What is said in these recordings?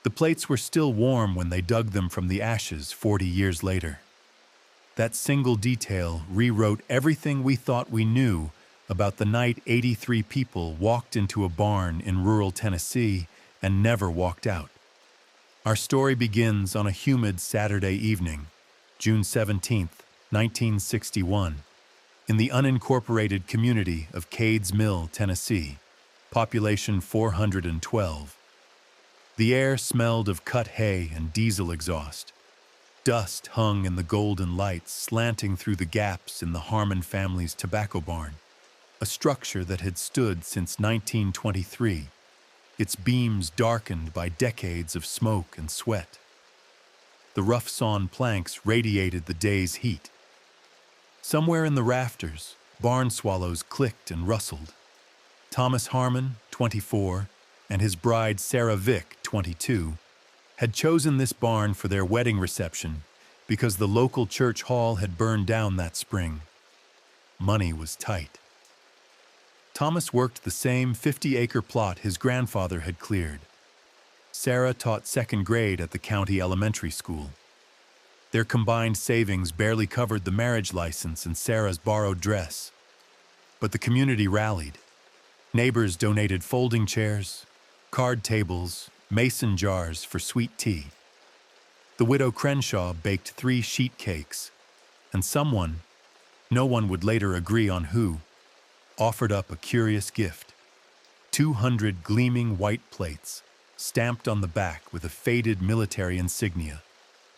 The plates were still warm when they dug them from the ashes 40 years later. That single detail rewrote everything we thought we knew about the night 83 people walked into a barn in rural Tennessee and never walked out. Our story begins on a humid Saturday evening, June 17, 1961, in the unincorporated community of Cades Mill, Tennessee, population 412. The air smelled of cut hay and diesel exhaust. Dust hung in the golden lights slanting through the gaps in the Harmon family's tobacco barn, a structure that had stood since 1923, its beams darkened by decades of smoke and sweat. The rough-sawn planks radiated the day's heat. Somewhere in the rafters, barn swallows clicked and rustled. Thomas Harmon, 24, and his bride Sarah Vick, 22, had chosen this barn for their wedding reception because the local church hall had burned down that spring. Money was tight. Thomas worked the same 50-acre plot his grandfather had cleared. Sarah taught second grade at the county elementary school. Their combined savings barely covered the marriage license and Sarah's borrowed dress. But the community rallied. Neighbors donated folding chairs, card tables, mason jars for sweet tea. The widow Crenshaw baked 3 sheet cakes, and someone, no one would later agree on who, offered up a curious gift: 200 gleaming white plates, stamped on the back with a faded military insignia,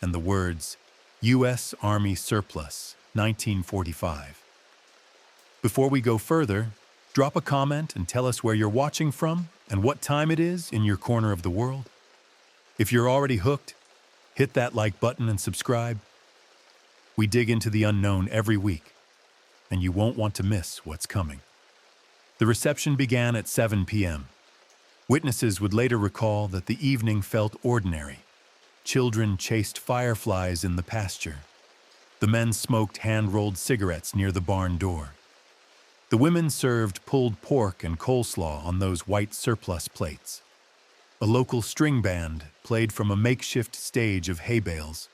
and the words, U.S. Army Surplus, 1945. Before we go further, drop a comment and tell us where you're watching from and what time it is in your corner of the world. If you're already hooked, hit that like button and subscribe. We dig into the unknown every week, and you won't want to miss what's coming. The reception began at 7 p.m. Witnesses would later recall that the evening felt ordinary. Children chased fireflies in the pasture. The men smoked hand-rolled cigarettes near the barn door. The women served pulled pork and coleslaw on those white surplus plates. A local string band played from a makeshift stage of hay bales.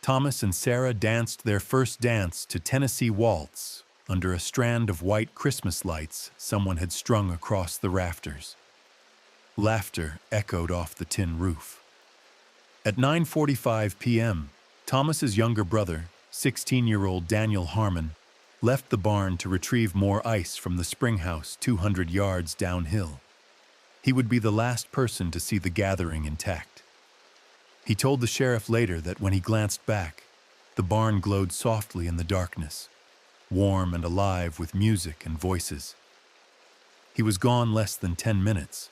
Thomas and Sarah danced their first dance to Tennessee Waltz under a strand of white Christmas lights someone had strung across the rafters. Laughter echoed off the tin roof. At 9:45 p.m., Thomas's younger brother, 16-year-old Daniel Harmon, left the barn to retrieve more ice from the spring house 200 yards downhill. He would be the last person to see the gathering intact. He told the sheriff later that when he glanced back, the barn glowed softly in the darkness, warm and alive with music and voices. He was gone less than 10 minutes.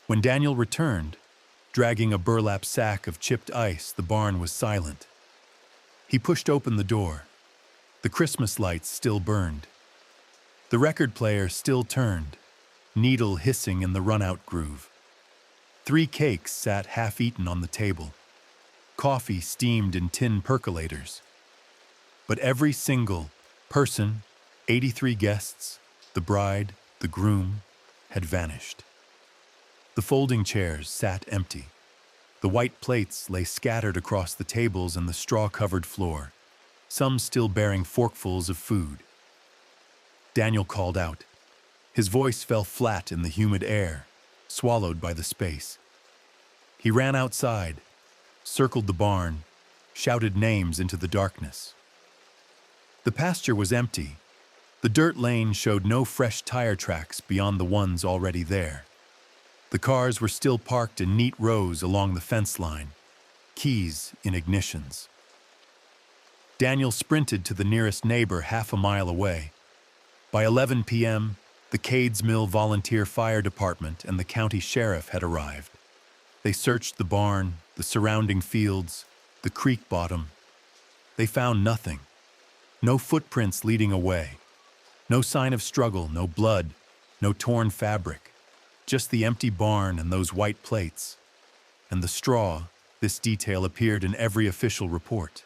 When Daniel returned, dragging a burlap sack of chipped ice, the barn was silent. He pushed open the door. The Christmas lights still burned. The record player still turned, needle hissing in the run-out groove. 3 cakes sat half-eaten on the table. Coffee steamed in tin percolators. But every single person, 83 guests, the bride, the groom, had vanished. The folding chairs sat empty. The white plates lay scattered across the tables and the straw-covered floor, some still bearing forkfuls of food. Daniel called out. His voice fell flat in the humid air, swallowed by the space. He ran outside, circled the barn, shouted names into the darkness. The pasture was empty. The dirt lane showed no fresh tire tracks beyond the ones already there. The cars were still parked in neat rows along the fence line, keys in ignitions. Daniel sprinted to the nearest neighbor half a mile away. By 11 p.m., the Cades Mill Volunteer Fire Department and the county sheriff had arrived. They searched the barn, the surrounding fields, the creek bottom. They found nothing. No footprints leading away. No sign of struggle, no blood, no torn fabric. Just the empty barn and those white plates. And the straw, this detail appeared in every official report.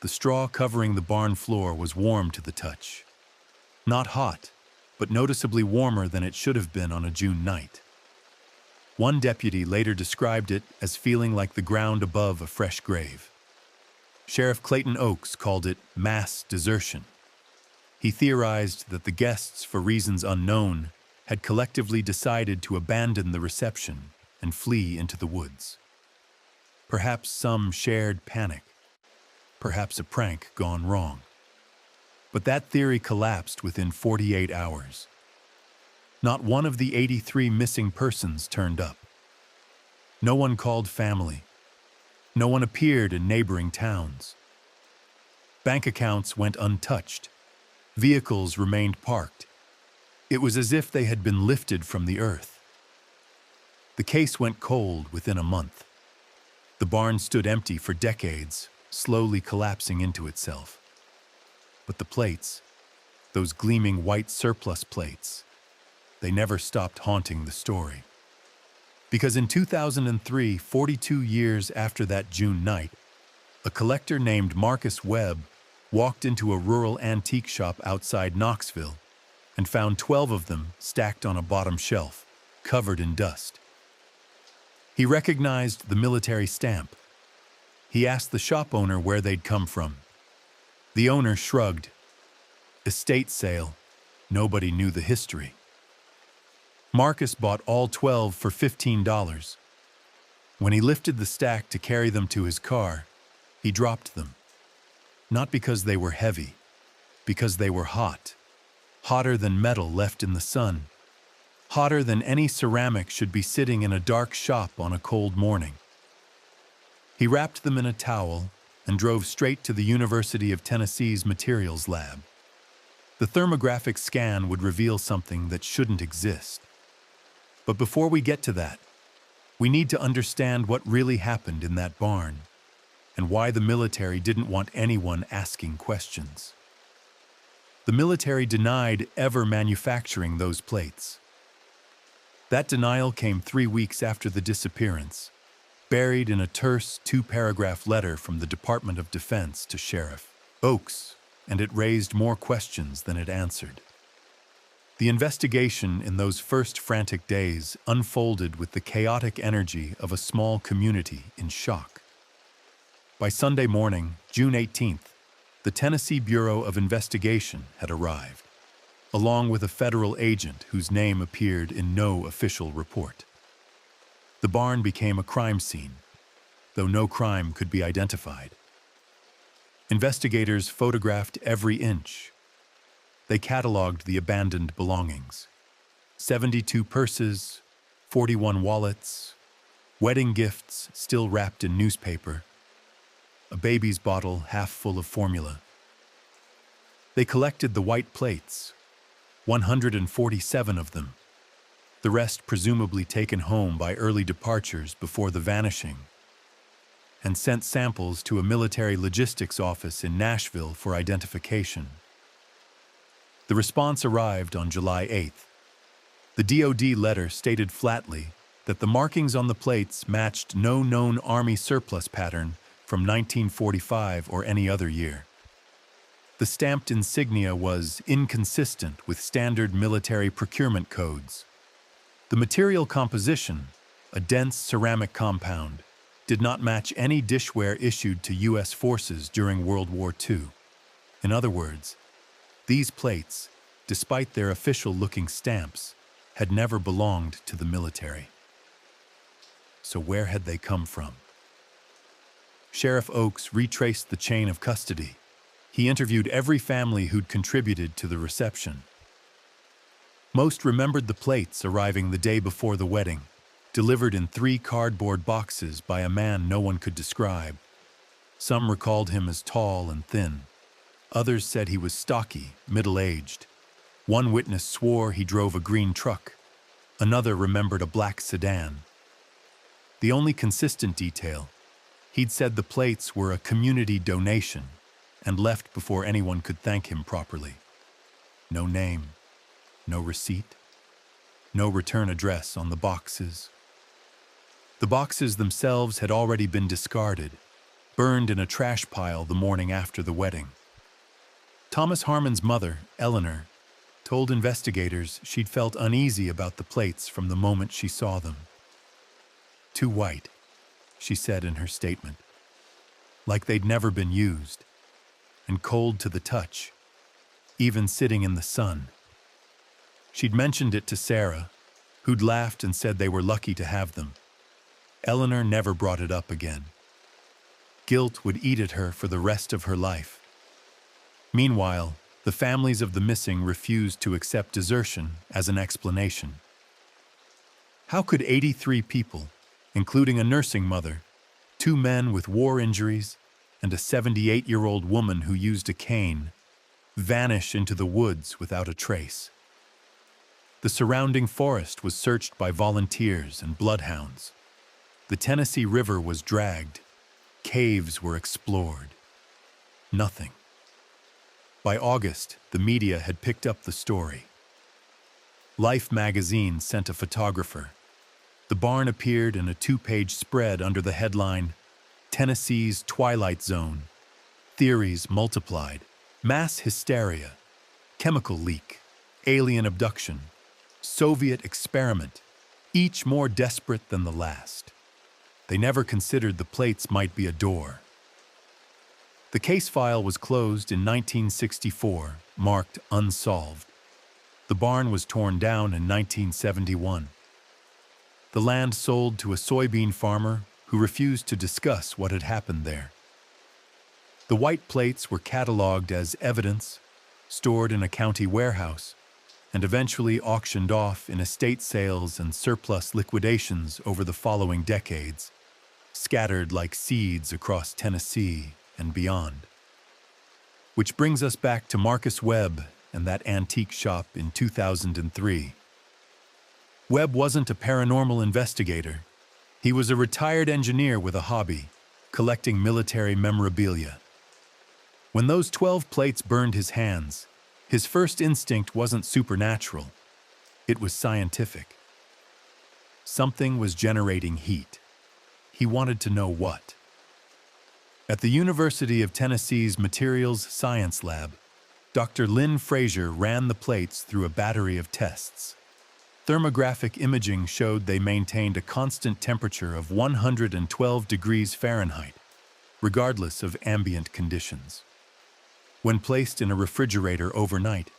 The straw covering the barn floor was warm to the touch. Not hot, but noticeably warmer than it should have been on a June night. One deputy later described it as feeling like the ground above a fresh grave. Sheriff Clayton Oakes called it mass desertion. He theorized that the guests, for reasons unknown, had collectively decided to abandon the reception and flee into the woods. Perhaps some shared panic. Perhaps a prank gone wrong. But that theory collapsed within 48 hours. Not one of the 83 missing persons turned up. No one called family. No one appeared in neighboring towns. Bank accounts went untouched. Vehicles remained parked. It was as if they had been lifted from the earth. The case went cold within a month. The barn stood empty for decades, slowly collapsing into itself. But the plates, those gleaming white surplus plates, they never stopped haunting the story. Because in 2003, 42 years after that June night, a collector named Marcus Webb walked into a rural antique shop outside Knoxville and found 12 of them stacked on a bottom shelf, covered in dust. He recognized the military stamp. He asked the shop owner where they'd come from. The owner shrugged. Estate sale. Nobody knew the history. Marcus bought all 12 for $15. When he lifted the stack to carry them to his car, he dropped them. Not because they were heavy, because they were hot. Hotter than metal left in the sun. Hotter than any ceramic should be sitting in a dark shop on a cold morning. He wrapped them in a towel and drove straight to the University of Tennessee's materials lab. The thermographic scan would reveal something that shouldn't exist. But before we get to that, we need to understand what really happened in that barn and why the military didn't want anyone asking questions. The military denied ever manufacturing those plates. That denial came 3 weeks after the disappearance, buried in a terse 2-paragraph letter from the Department of Defense to Sheriff Oakes, and it raised more questions than it answered. The investigation in those first frantic days unfolded with the chaotic energy of a small community in shock. By Sunday morning, June 18th, the Tennessee Bureau of Investigation had arrived, along with a federal agent whose name appeared in no official report. The barn became a crime scene, though no crime could be identified. Investigators photographed every inch. They cataloged the abandoned belongings. 72 purses, 41 wallets, wedding gifts still wrapped in newspaper, a baby's bottle half full of formula. They collected the white plates, 147 of them, the rest presumably taken home by early departures before the vanishing, and sent samples to a military logistics office in Nashville for identification. The response arrived on July 8th. The DoD letter stated flatly that the markings on the plates matched no known Army surplus pattern from 1945 or any other year. The stamped insignia was inconsistent with standard military procurement codes. The material composition, a dense ceramic compound, did not match any dishware issued to U.S. forces during World War II. In other words, these plates, despite their official-looking stamps, had never belonged to the military. So where had they come from? Sheriff Oakes retraced the chain of custody. He interviewed every family who'd contributed to the reception. Most remembered the plates arriving the day before the wedding, delivered in 3 cardboard boxes by a man no one could describe. Some recalled him as tall and thin. Others said he was stocky, middle-aged. One witness swore he drove a green truck. Another remembered a black sedan. The only consistent detail, he'd said the plates were a community donation and left before anyone could thank him properly. No name, no receipt, no return address on the boxes. The boxes themselves had already been discarded, burned in a trash pile the morning after the wedding. Thomas Harmon's mother, Eleanor, told investigators she'd felt uneasy about the plates from the moment she saw them. too white," she said in her statement, "like they'd never been used, and cold to the touch, even sitting in the sun." She'd mentioned it to Sarah, who'd laughed and said they were lucky to have them. Eleanor never brought it up again. Guilt would eat at her for the rest of her life. Meanwhile, the families of the missing refused to accept desertion as an explanation. How could 83 people, including a nursing mother, 2 men with war injuries, and a 78-year-old woman who used a cane, vanish into the woods without a trace? The surrounding forest was searched by volunteers and bloodhounds. The Tennessee River was dragged. Caves were explored. Nothing. By August, the media had picked up the story. Life magazine sent a photographer. The barn appeared in a 2-page spread under the headline, "Tennessee's Twilight Zone. Theories multiplied. Mass hysteria. Chemical leak. Alien abduction. Soviet experiment. Each more desperate than the last." They never considered the plates might be a door. The case file was closed in 1964, marked unsolved. The barn was torn down in 1971. The land sold to a soybean farmer who refused to discuss what had happened there. The white plates were cataloged as evidence, stored in a county warehouse, and eventually auctioned off in estate sales and surplus liquidations over the following decades, scattered like seeds across Tennessee and beyond. Which brings us back to Marcus Webb and that antique shop in 2003. Webb wasn't a paranormal investigator. He was a retired engineer with a hobby, collecting military memorabilia. When those 12 plates burned his hands, his first instinct wasn't supernatural. It was scientific. Something was generating heat. He wanted to know what. At the University of Tennessee's Materials Science Lab, Dr. Lynn Frazier ran the plates through a battery of tests. Thermographic imaging showed they maintained a constant temperature of 112 degrees Fahrenheit, regardless of ambient conditions. When placed in a refrigerator overnight,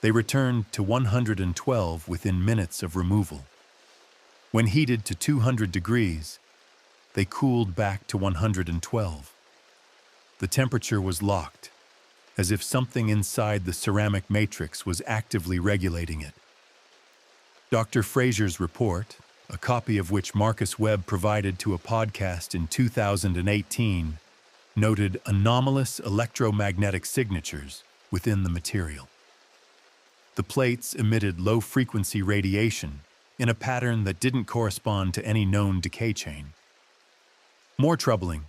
they returned to 112 within minutes of removal. When heated to 200 degrees, they cooled back to 112. The temperature was locked, as if something inside the ceramic matrix was actively regulating it. Dr. Frazier's report, a copy of which Marcus Webb provided to a podcast in 2018, noted anomalous electromagnetic signatures within the material. The plates emitted low-frequency radiation in a pattern that didn't correspond to any known decay chain. More troubling,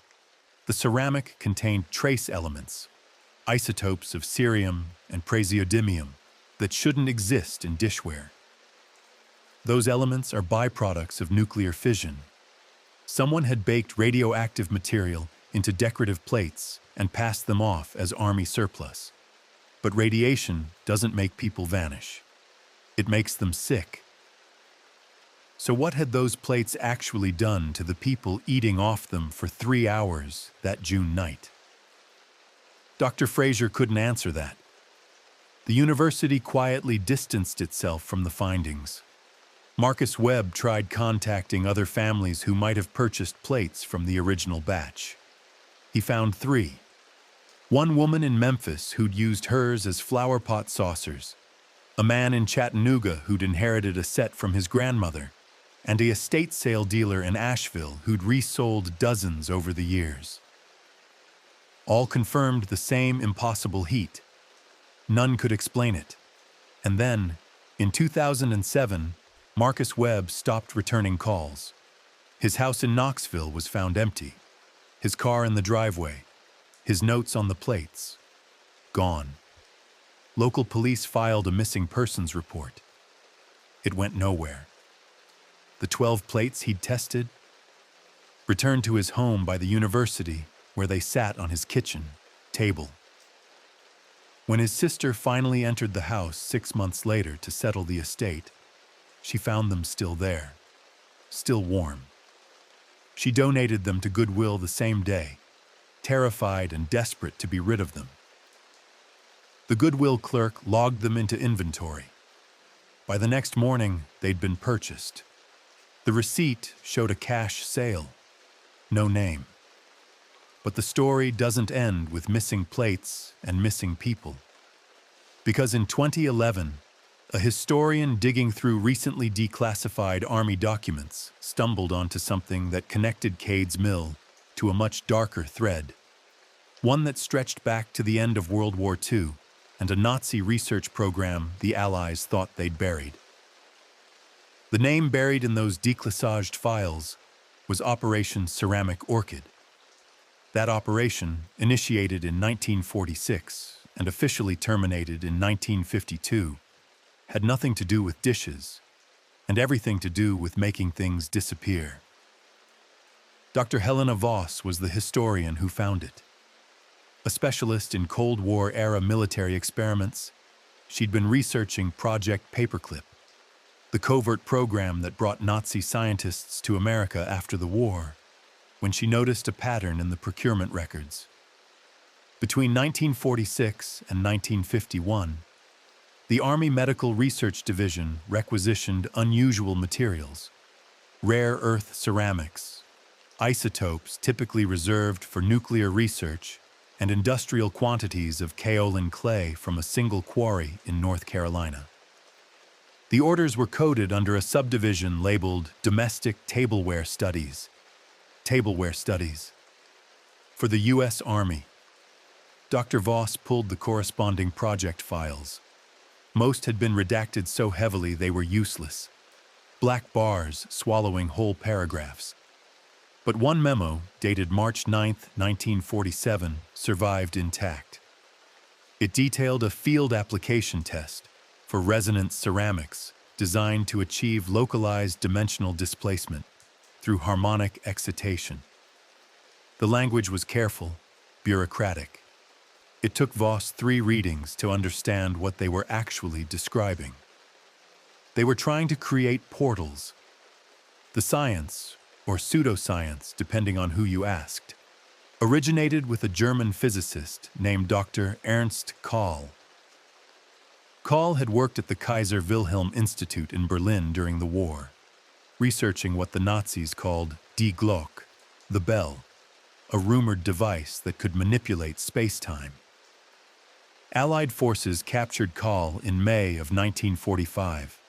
the ceramic contained trace elements, isotopes of cerium and praseodymium, that shouldn't exist in dishware. Those elements are byproducts of nuclear fission. Someone had baked radioactive material into decorative plates and passed them off as army surplus. But radiation doesn't make people vanish. It makes them sick. So what had those plates actually done to the people eating off them for 3 hours that June night? Dr. Frazier couldn't answer that. The university quietly distanced itself from the findings. Marcus Webb tried contacting other families who might have purchased plates from the original batch. He found 3. One woman in Memphis who'd used hers as flower pot saucers, a man in Chattanooga who'd inherited a set from his grandmother, and a estate sale dealer in Asheville who'd resold dozens over the years. All confirmed the same impossible heat. None could explain it. And then, in 2007, Marcus Webb stopped returning calls. His house in Knoxville was found empty. His car in the driveway. His notes on the plates. Gone. Local police filed a missing persons report. It went nowhere. The 12 plates he'd tested returned to his home by the university, where they sat on his kitchen table. When his sister finally entered the house 6 months later to settle the estate, she found them still there, still warm. She donated them to Goodwill the same day, terrified and desperate to be rid of them. The Goodwill clerk logged them into inventory. By the next morning, they'd been purchased. The receipt showed a cash sale. No name. But the story doesn't end with missing plates and missing people. Because in 2011, a historian digging through recently declassified Army documents stumbled onto something that connected Cade's Mill to a much darker thread, one that stretched back to the end of World War II and a Nazi research program the Allies thought they'd buried. The name buried in those declassified files was Operation Ceramic Orchid. That operation, initiated in 1946 and officially terminated in 1952, had nothing to do with dishes and everything to do with making things disappear. Dr. Helena Voss was the historian who found it. A specialist in Cold War-era military experiments, she'd been researching Project Paperclip, the covert program that brought Nazi scientists to America after the war, when she noticed a pattern in the procurement records. Between 1946 and 1951, the Army Medical Research Division requisitioned unusual materials, rare earth ceramics, isotopes typically reserved for nuclear research, and industrial quantities of kaolin clay from a single quarry in North Carolina. The orders were coded under a subdivision labeled Domestic Tableware Studies. Tableware Studies. For the U.S. Army. Dr. Voss pulled the corresponding project files. Most had been redacted so heavily they were useless, black bars swallowing whole paragraphs. But one memo, dated March 9, 1947, survived intact. It detailed a field application test for resonance ceramics designed to achieve localized dimensional displacement through harmonic excitation. The language was careful, bureaucratic. It took Voss 3 readings to understand what they were actually describing. They were trying to create portals. The science, or pseudoscience depending on who you asked, originated with a German physicist named Dr. Ernst Kahl. Kahl had worked at the Kaiser Wilhelm Institute in Berlin during the war, researching what the Nazis called die Glocke, the bell, a rumored device that could manipulate space-time. Allied forces captured Kahl in May of 1945.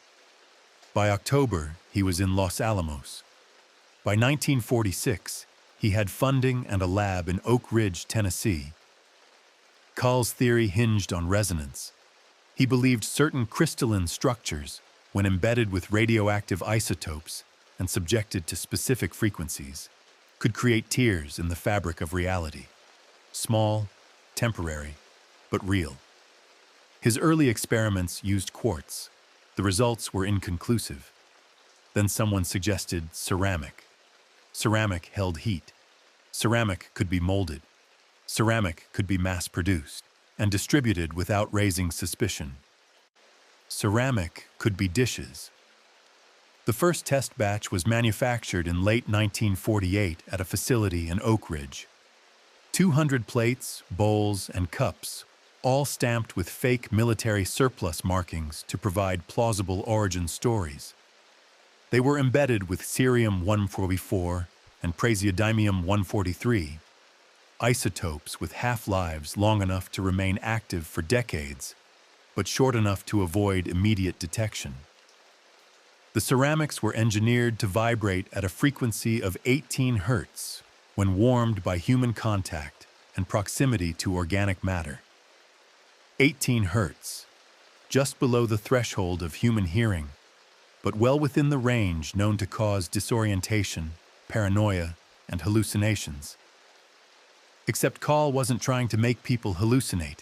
By October, he was in Los Alamos. By 1946, he had funding and a lab in Oak Ridge, Tennessee. Kahl's theory hinged on resonance. He believed certain crystalline structures, when embedded with radioactive isotopes and subjected to specific frequencies, could create tears in the fabric of reality. Small, temporary, but real. His early experiments used quartz. The results were inconclusive. Then someone suggested ceramic. Ceramic held heat. Ceramic could be molded. Ceramic could be mass-produced and distributed without raising suspicion. Ceramic could be dishes. The first test batch was manufactured in late 1948 at a facility in Oak Ridge. 200 plates, bowls, and cups, all stamped with fake military surplus markings to provide plausible origin stories. They were embedded with cerium-144 and praseodymium-143, isotopes with half-lives long enough to remain active for decades, but short enough to avoid immediate detection. The ceramics were engineered to vibrate at a frequency of 18 Hz when warmed by human contact and proximity to organic matter. 18 Hz, just below the threshold of human hearing, but well within the range known to cause disorientation, paranoia, and hallucinations. Except Kahl wasn't trying to make people hallucinate.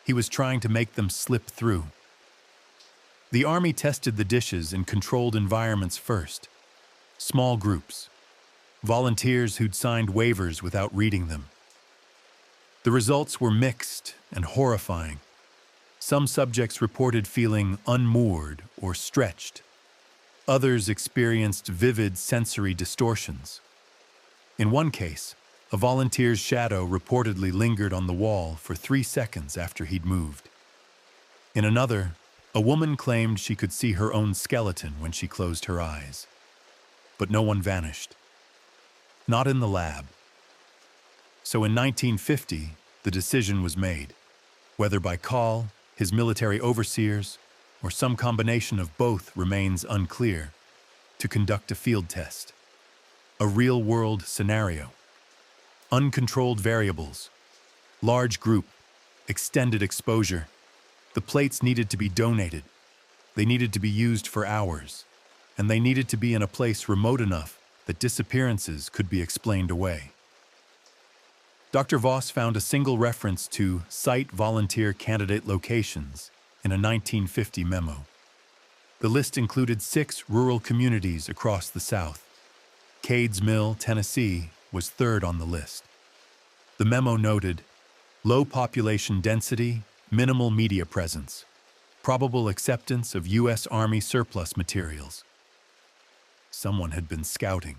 He was trying to make them slip through. The Army tested the dishes in controlled environments first. Small groups. Volunteers who'd signed waivers without reading them. The results were mixed and horrifying. Some subjects reported feeling unmoored or stretched. Others experienced vivid sensory distortions. In one case, a volunteer's shadow reportedly lingered on the wall for 3 seconds after he'd moved. In another, a woman claimed she could see her own skeleton when she closed her eyes. But no one vanished. Not in the lab. So in 1950, the decision was made, whether by Call, his military overseers, or some combination of both remains unclear, to conduct a field test. A real-world scenario. Uncontrolled variables. Large group. Extended exposure. The plates needed to be donated. They needed to be used for hours. And they needed to be in a place remote enough that disappearances could be explained away. Dr. Voss found a single reference to site volunteer candidate locations in a 1950 memo. The list included 6 rural communities across the South. Cades Mill, Tennessee, was third on the list. The memo noted, low population density, minimal media presence, probable acceptance of U.S. Army surplus materials. Someone had been scouting.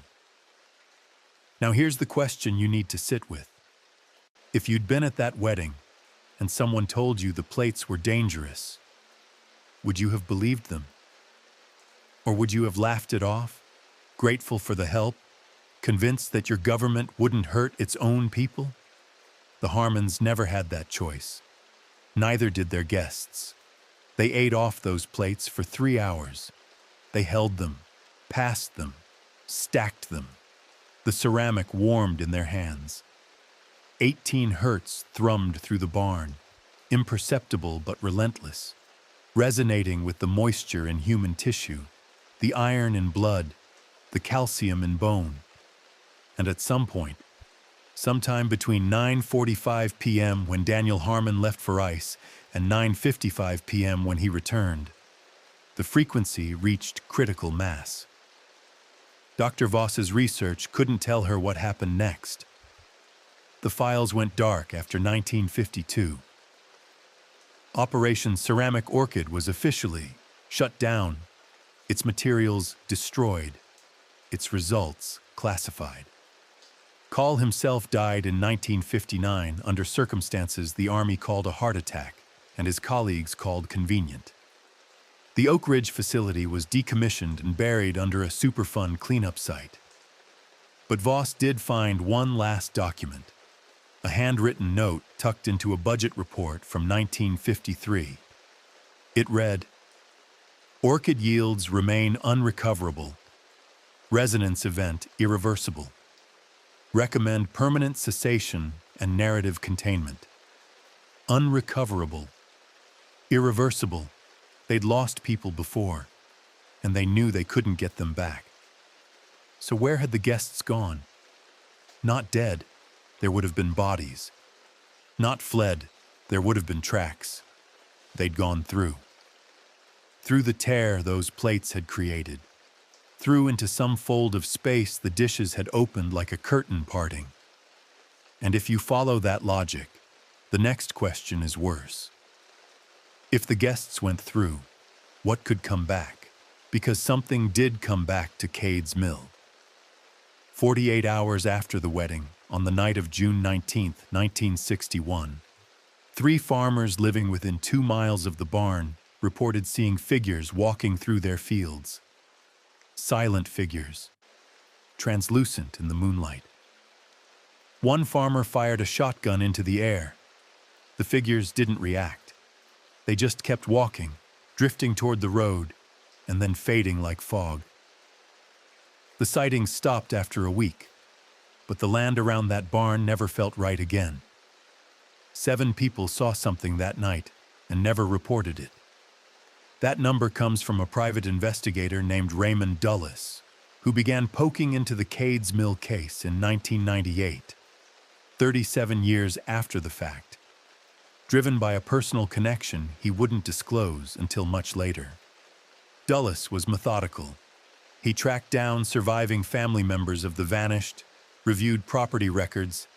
Now here's the question you need to sit with. If you'd been at that wedding, and someone told you the plates were dangerous, would you have believed them? Or would you have laughed it off, grateful for the help, convinced that your government wouldn't hurt its own people? The Harmons never had that choice. Neither did their guests. They ate off those plates for 3 hours. They held them, passed them, stacked them. The ceramic warmed in their hands. 18 hertz thrummed through the barn, imperceptible but relentless, resonating with the moisture in human tissue, the iron in blood, the calcium in bone. And at some point, sometime between 9:45 p.m. when Daniel Harmon left for ice and 9:55 p.m. when he returned, the frequency reached critical mass. Dr. Voss's research couldn't tell her what happened next. The files went dark after 1952. Operation Ceramic Orchid was officially shut down, its materials destroyed, its results classified. Call himself died in 1959 under circumstances the Army called a heart attack and his colleagues called convenient. The Oak Ridge facility was decommissioned and buried under a Superfund cleanup site. But Voss did find one last document, a handwritten note tucked into a budget report from 1953. It read, "Orchid yields remain unrecoverable. Resonance event irreversible. Recommend permanent cessation and narrative containment." Unrecoverable. Irreversible. They'd lost people before, and they knew they couldn't get them back. So where had the guests gone? Not dead, there would have been bodies. Not fled, there would have been tracks. They'd gone through. Through the tear those plates had created. Through into some fold of space the dishes had opened like a curtain parting. And if you follow that logic, the next question is worse. If the guests went through, what could come back? Because something did come back to Cades Mill. 48 hours after the wedding, on the night of June 19, 1961, 3 farmers living within 2 miles of the barn reported seeing figures walking through their fields. Silent figures, translucent in the moonlight. One farmer fired a shotgun into the air. The figures didn't react. They just kept walking, drifting toward the road, and then fading like fog. The sightings stopped after a week, but the land around that barn never felt right again. 7 people saw something that night and never reported it. That number comes from a private investigator named Raymond Dulles, who began poking into the Cades Mill case in 1998, 37 years after the fact, driven by a personal connection he wouldn't disclose until much later. Dulles was methodical. He tracked down surviving family members of the vanished, reviewed property records,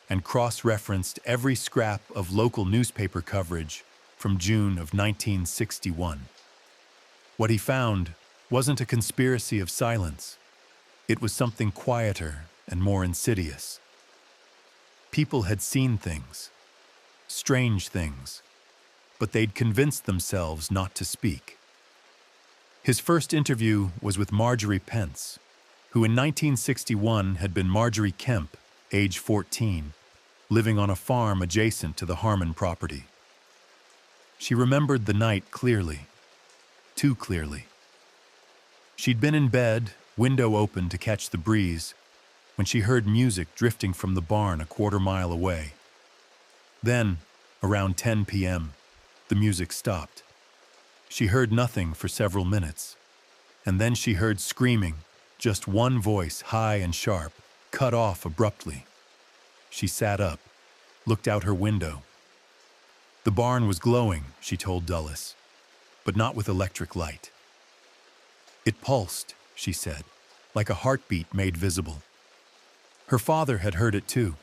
and cross-referenced every scrap of local newspaper coverage from June of 1961. What he found wasn't a conspiracy of silence. It was something quieter, and more insidious. People had seen things, strange things, but they'd convinced themselves not to speak. His first interview was with Marjorie Pence, who in 1961 had been Marjorie Kemp, age 14, living on a farm adjacent to the Harmon property. She remembered the night clearly, too clearly. She'd been in bed, window open to catch the breeze, when she heard music drifting from the barn a quarter-mile away. Then, around 10 p.m., the music stopped. She heard nothing for several minutes, and then she heard screaming, just one voice, high and sharp, cut off abruptly. She sat up, looked out her window. The barn was glowing, she told Dulles, but not with electric light. It pulsed, she said, like a heartbeat made visible. Her father had heard it too.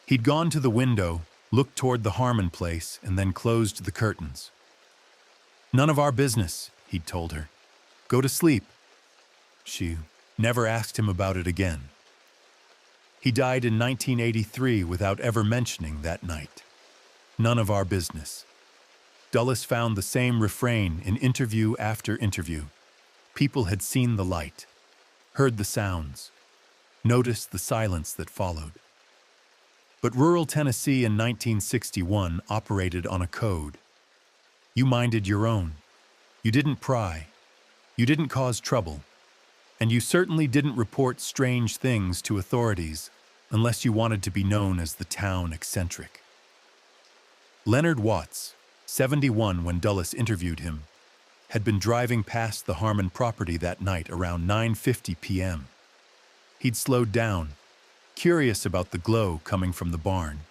He'd gone to the window, looked toward the Harmon place, and then closed the curtains. "None of our business," he'd told her. "Go to sleep." She never asked him about it again. He died in 1983 without ever mentioning that night. None of our business. Dulles found the same refrain in interview after interview. People had seen the light, heard the sounds, noticed the silence that followed. But rural Tennessee in 1961 operated on a code. You minded your own. You didn't pry. You didn't cause trouble. And you certainly didn't report strange things to authorities unless you wanted to be known as the town eccentric. Leonard Watts, 71 when Dulles interviewed him, had been driving past the Harmon property that night around 9:50 p.m. He'd slowed down, curious about the glow coming from the barn.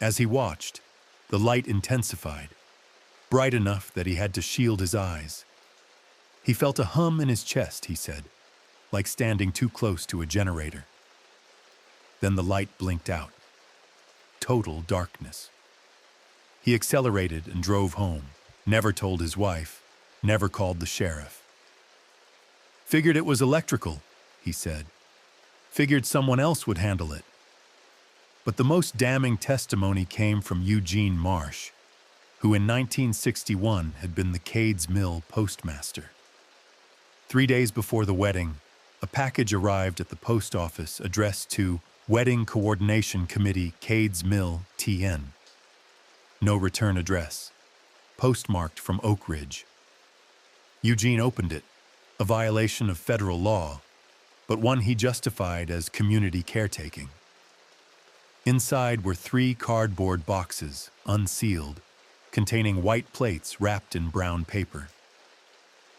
As he watched, the light intensified, bright enough that he had to shield his eyes. He felt a hum in his chest, he said, like standing too close to a generator. Then the light blinked out. Total darkness. He accelerated and drove home, never told his wife, never called the sheriff. "Figured it was electrical," he said. "Figured someone else would handle it." But the most damning testimony came from Eugene Marsh, who in 1961 had been the Cades Mill postmaster. 3 days before the wedding, a package arrived at the post office addressed to Wedding Coordination Committee, Cades Mill, TN. No return address, postmarked from Oak Ridge. Eugene opened it, a violation of federal law, but one he justified as community caretaking. Inside were 3 cardboard boxes, unsealed, containing white plates wrapped in brown paper.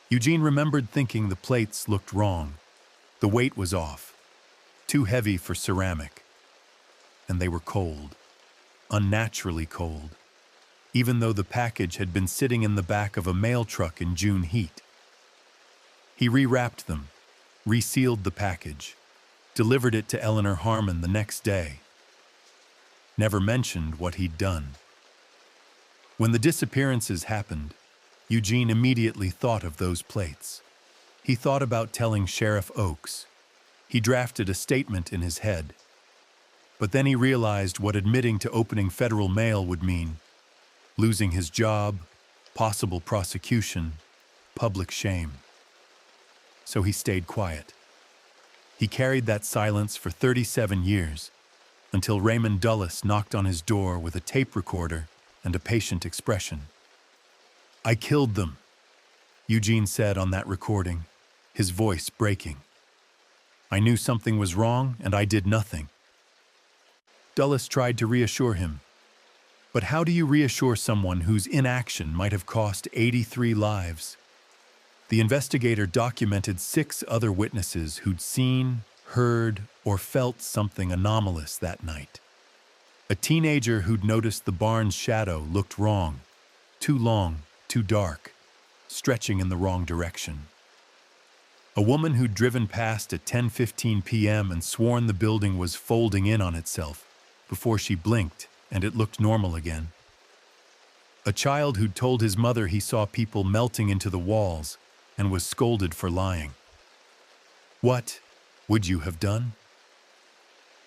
Eugene remembered thinking the plates looked wrong. The weight was off, too heavy for ceramic. And they were cold, unnaturally cold, even though the package had been sitting in the back of a mail truck in June heat. He rewrapped them, resealed the package, delivered it to Eleanor Harmon the next day. Never mentioned what he'd done. When the disappearances happened, Eugene immediately thought of those plates. He thought about telling Sheriff Oakes. He drafted a statement in his head. But then he realized what admitting to opening federal mail would mean: losing his job, possible prosecution, public shame. So he stayed quiet. He carried that silence for 37 years, until Raymond Dulles knocked on his door with a tape recorder and a patient expression. "I killed them," Eugene said on that recording, his voice breaking. "I knew something was wrong, and I did nothing." Dulles tried to reassure him. But how do you reassure someone whose inaction might have cost 83 lives? The investigator documented 6 other witnesses who'd seen, heard, or felt something anomalous that night. A teenager who'd noticed the barn's shadow looked wrong, too long, too dark, stretching in the wrong direction. A woman who'd driven past at 10:15 p.m. and sworn the building was folding in on itself before she blinked and it looked normal again. A child who'd told his mother he saw people melting into the walls and was scolded for lying. What? would you have done?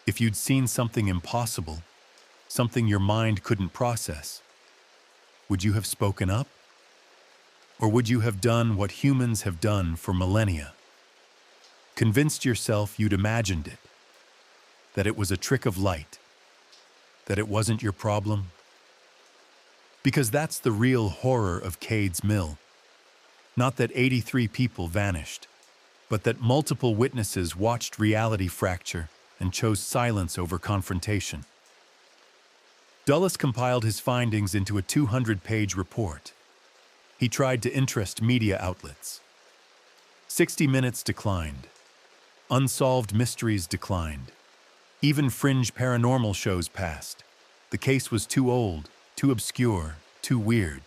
If you'd seen something impossible, something your mind couldn't process, would you have spoken up? Or would you have done what humans have done for millennia? Convinced yourself you'd imagined it, that it was a trick of light, that it wasn't your problem? Because that's the real horror of Cade's Mill. Not that 83 people vanished, but that multiple witnesses watched reality fracture and chose silence over confrontation. Dulles compiled his findings into a 200-page report. He tried to interest media outlets. 60 Minutes declined. Unsolved mysteries declined. Even fringe paranormal shows passed. The case was too old, too obscure, too weird.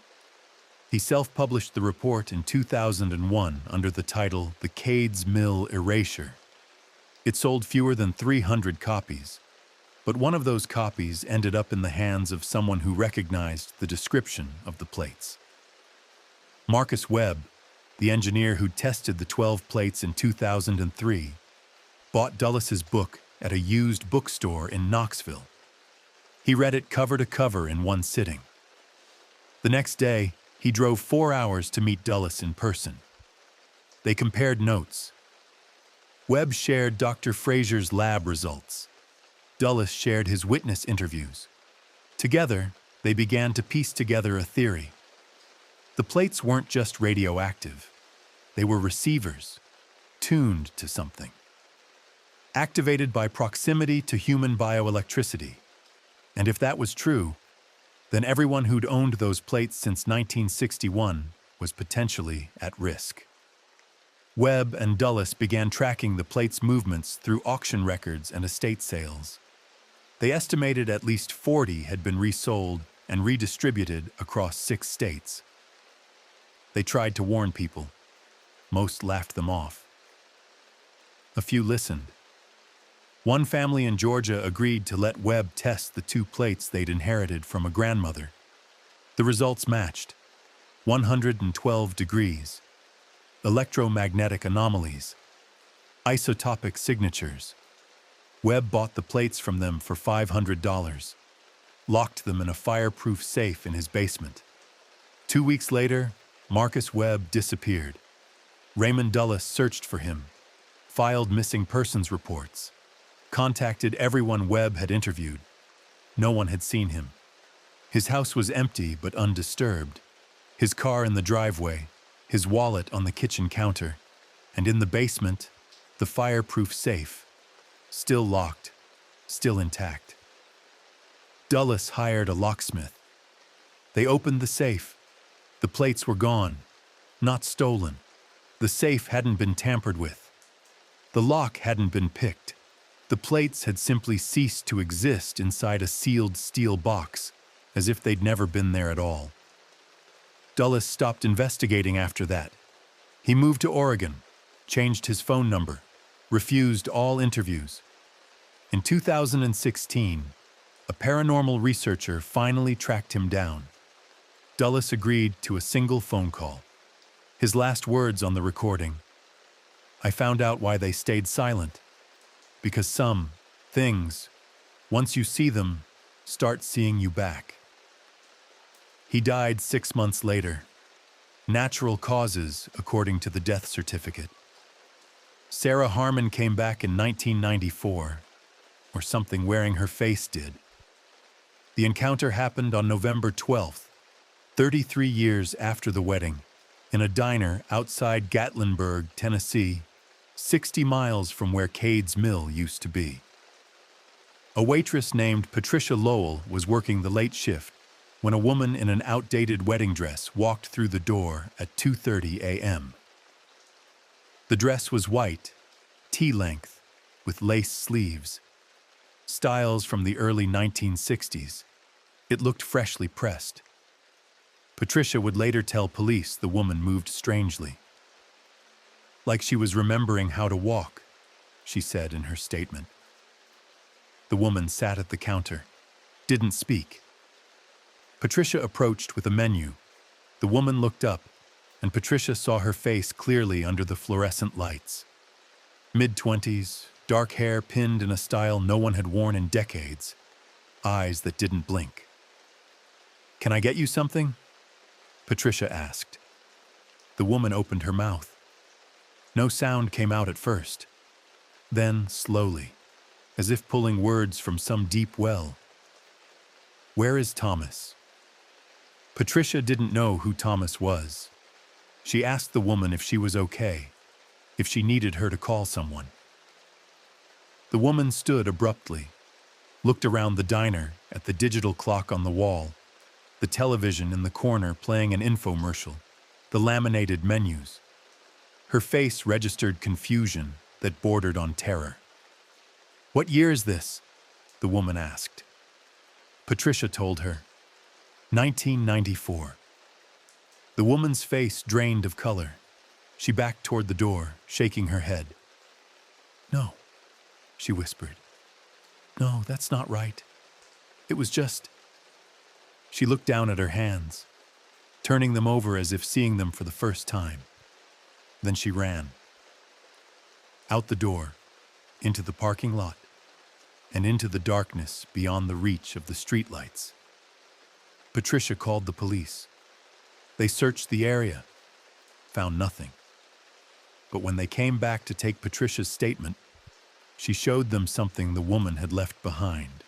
He self-published the report in 2001 under the title The Cade's Mill Erasure. It sold fewer than 300 copies, but one of those copies ended up in the hands of someone who recognized the description of the plates. Marcus Webb, the engineer who tested the 12 plates in 2003, bought Dulles's book at a used bookstore in Knoxville. He read it cover to cover in one sitting. The next day, he drove 4 hours to meet Dulles in person. They compared notes. Webb shared Dr. Fraser's lab results. Dulles shared his witness interviews. Together, they began to piece together a theory. The plates weren't just radioactive. They were receivers, tuned to something. Activated by proximity to human bioelectricity. And if that was true, then everyone who'd owned those plates since 1961 was potentially at risk. Webb and Dulles began tracking the plates' movements through auction records and estate sales. They estimated at least 40 had been resold and redistributed across 6 states. They tried to warn people. Most laughed them off. A few listened. One family in Georgia agreed to let Webb test the 2 plates they'd inherited from a grandmother. The results matched. 112 degrees. Electromagnetic anomalies. Isotopic signatures. Webb bought the plates from them for $500. Locked them in a fireproof safe in his basement. 2 weeks later, Marcus Webb disappeared. Raymond Dulles searched for him, filed missing persons reports, contacted everyone Webb had interviewed. No one had seen him. His house was empty but undisturbed. His car in the driveway, his wallet on the kitchen counter, and in the basement, the fireproof safe, still locked, still intact. Dulles hired a locksmith. They opened the safe. The plates were gone, not stolen. The safe hadn't been tampered with. The lock hadn't been picked. The plates had simply ceased to exist inside a sealed steel box, as if they'd never been there at all. Dulles stopped investigating after that. He moved to Oregon, changed his phone number, refused all interviews. In 2016, a paranormal researcher finally tracked him down. Dulles agreed to a single phone call. His last words on the recording: "I found out why they stayed silent. Because some things, once you see them, start seeing you back." He died 6 months later. Natural causes, according to the death certificate. Sarah Harmon came back in 1994, or something wearing her face did. The encounter happened on November 12th, 33 years after the wedding, in a diner outside Gatlinburg, Tennessee, 60 miles from where Cade's Mill used to be. A waitress named Patricia Lowell was working the late shift when a woman in an outdated wedding dress walked through the door at 2:30 a.m. The dress was white, tea-length, with lace sleeves. Styles from the early 1960s. It looked freshly pressed. Patricia would later tell police the woman moved strangely. Like she was remembering how to walk, she said in her statement. The woman sat at the counter, didn't speak. Patricia approached with a menu. The woman looked up, and Patricia saw her face clearly under the fluorescent lights. Mid-20s, dark hair pinned in a style no one had worn in decades, eyes that didn't blink. "Can I get you something?" Patricia asked. The woman opened her mouth. No sound came out at first. Then, slowly, as if pulling words from some deep well, "Where is Thomas?" Patricia didn't know who Thomas was. She asked the woman if she was okay, if she needed her to call someone. The woman stood abruptly, looked around the diner at the digital clock on the wall, the television in the corner playing an infomercial, the laminated menus. Her face registered confusion that bordered on terror. "What year is this?" the woman asked. Patricia told her. 1994. The woman's face drained of color. She backed toward the door, shaking her head. "No," she whispered. "No, that's not right. It was just—" She looked down at her hands, turning them over as if seeing them for the first time. Then she ran. Out the door, into the parking lot, and into the darkness beyond the reach of the streetlights. Patricia called the police. They searched the area, found nothing. But when they came back to take Patricia's statement, she showed them something the woman had left behind.